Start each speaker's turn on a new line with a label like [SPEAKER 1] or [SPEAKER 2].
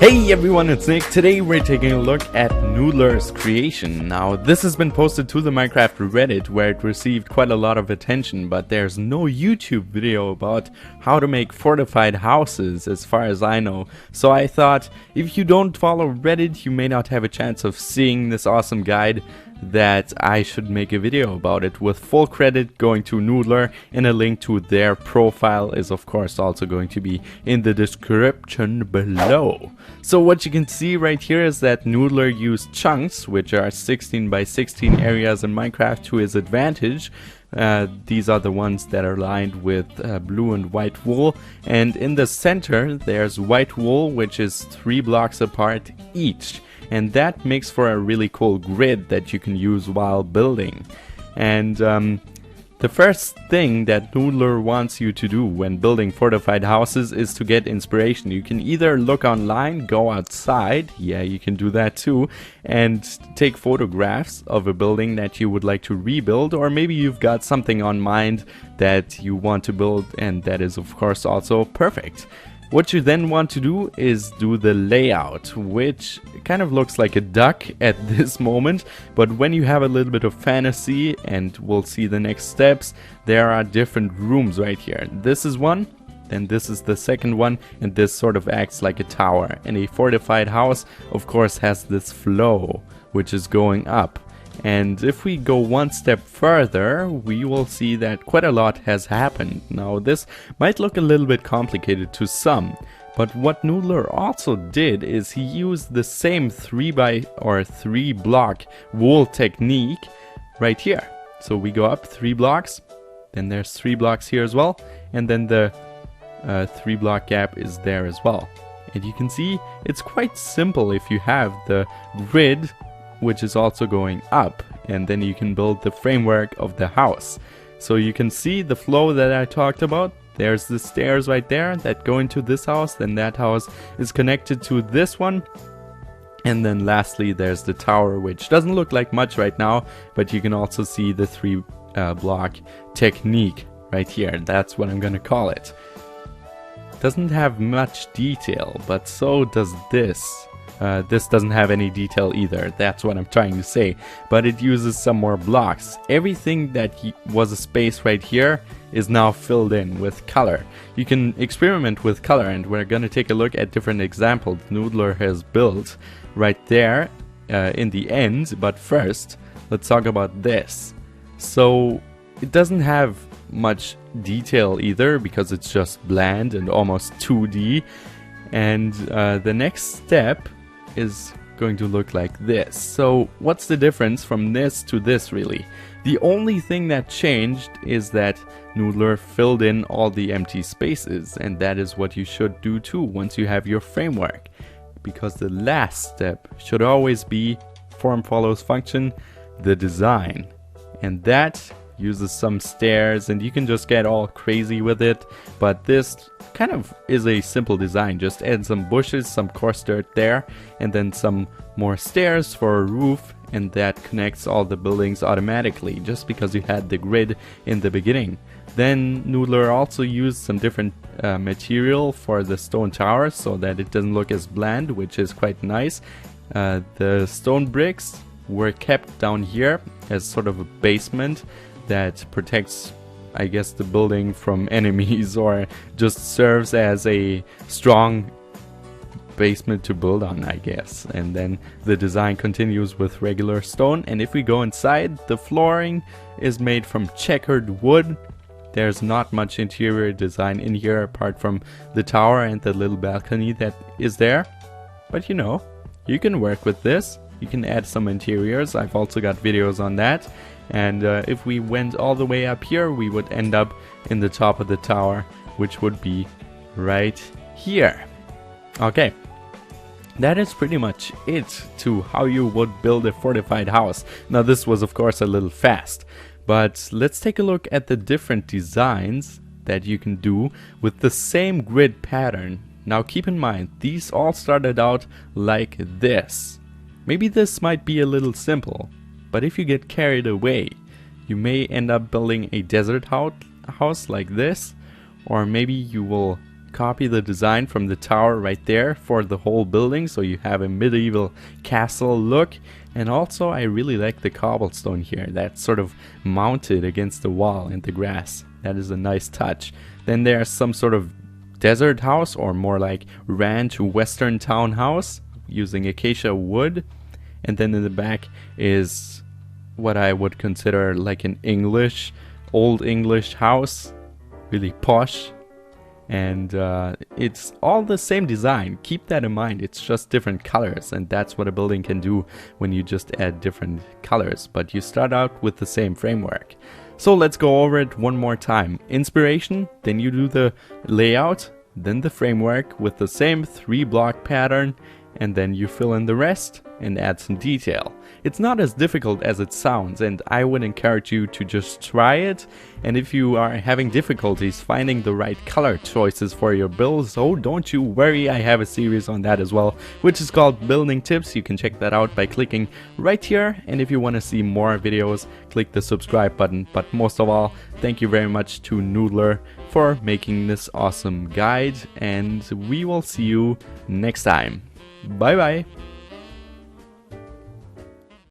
[SPEAKER 1] Hey everyone, it's Nick. Today we're taking a look at Noodler's creation. Now this has been posted to the Minecraft Reddit where it received quite a lot of attention, but there's no YouTube video about how to make fortified houses as far as I know. So I thought if you don't follow Reddit, you may not have a chance of seeing this awesome guide, that I should make a video about it, with full credit going to Noodler, and a link to their profile is of course also going to be in the description below. So what you can see right here is that Noodler used chunks, which are 16 by 16 areas in Minecraft, to his advantage. These are the ones that are lined with blue and white wool, and in the center there's white wool, which is 3 blocks apart each, and that makes for a really cool grid that you can use while building. And the first thing that Noodler wants you to do when building fortified houses is to get inspiration. You can either look online, go outside, yeah, you can do that too, and take photographs of a building that you would like to rebuild, or maybe you've got something on mind that you want to build, and that is of course also perfect. What you then want to do is do the layout, which kind of looks like a duck at this moment, but when you have a little bit of fantasy, and we'll see the next steps, there are different rooms right here. This is one, then this is the second one, and this sort of acts like a tower. And a fortified house of course has this flow, which is going up. And if we go one step further, we will see that quite a lot has happened. Now this might look a little bit complicated to some, but what Noodler also did is he used the same 3 block wool technique right here. So we go up 3 blocks, then there's 3 blocks here as well, and then the 3 block gap is there as well. And you can see it's quite simple if you have the grid, which is also going up, and then you can build the framework of the house. So you can see the flow that I talked about. There's the stairs right there that go into this house, then that house is connected to this one, and then lastly there's the tower, which doesn't look like much right now, but you can also see the 3 block technique right here. That's what I'm gonna call it. Doesn't have much detail, but so does this. This doesn't have any detail either, that's what I'm trying to say, but it uses some more blocks. Everything that was a space right here is now filled in with color. You can experiment with color, and we're gonna take a look at different examples Noodler has built right there in the end, but first let's talk about this. So it doesn't have much detail either, because it's just bland and almost 2D, and the next step is going to look like this. So what's the difference from this to this really? The only thing that changed is that Noodler filled in all the empty spaces, and that is what you should do too once you have your framework, because the last step should always be form follows function, the design, and that uses some stairs, and you can just get all crazy with it, but this kind of is a simple design. Just add some bushes, some coarse dirt there, and then some more stairs for a roof, and that connects all the buildings automatically, just because you had the grid in the beginning. Then Noodler also used some different material for the stone tower, so that it doesn't look as bland, which is quite nice. The stone bricks were kept down here as sort of a basement that protects, I guess, the building from enemies, or just serves as a strong basement to build on, I guess. And then the design continues with regular stone, and if we go inside, the flooring is made from checkered wood. There's not much interior design in here apart from the tower and the little balcony that is there, but you know, you can work with this. You can add some interiors. I've also got videos on that. And if we went all the way up here, we would end up in the top of the tower, which would be right here. Okay, that is pretty much it to how you would build a fortified house. Now this was of course a little fast, but let's take a look at the different designs that you can do with the same grid pattern. Now keep in mind, these all started out like this. Maybe this might be a little simple, but if you get carried away, you may end up building a desert house like this, or maybe you will copy the design from the tower right there for the whole building, so you have a medieval castle look. And also I really like the cobblestone here that's sort of mounted against the wall and the grass. That is a nice touch. Then there's some sort of desert house, or more like ranch western townhouse using acacia wood. And then in the back is what I would consider like an old English house, really posh. And it's all the same design. Keep that in mind. It's just different colors, and that's what a building can do when you just add different colors, but you start out with the same framework. So let's go over it one more time. Inspiration, then you do the layout, then the framework with the same 3-block pattern, and then you fill in the rest and add some detail. It's not as difficult as it sounds, and I would encourage you to just try it. And if you are having difficulties finding the right color choices for your builds, oh, don't you worry, I have a series on that as well, which is called Building Tips. You can check that out by clicking right here, and if you want to see more videos, click the subscribe button. But most of all, thank you very much to Noodler for making this awesome guide, and we will see you next time. Bye bye!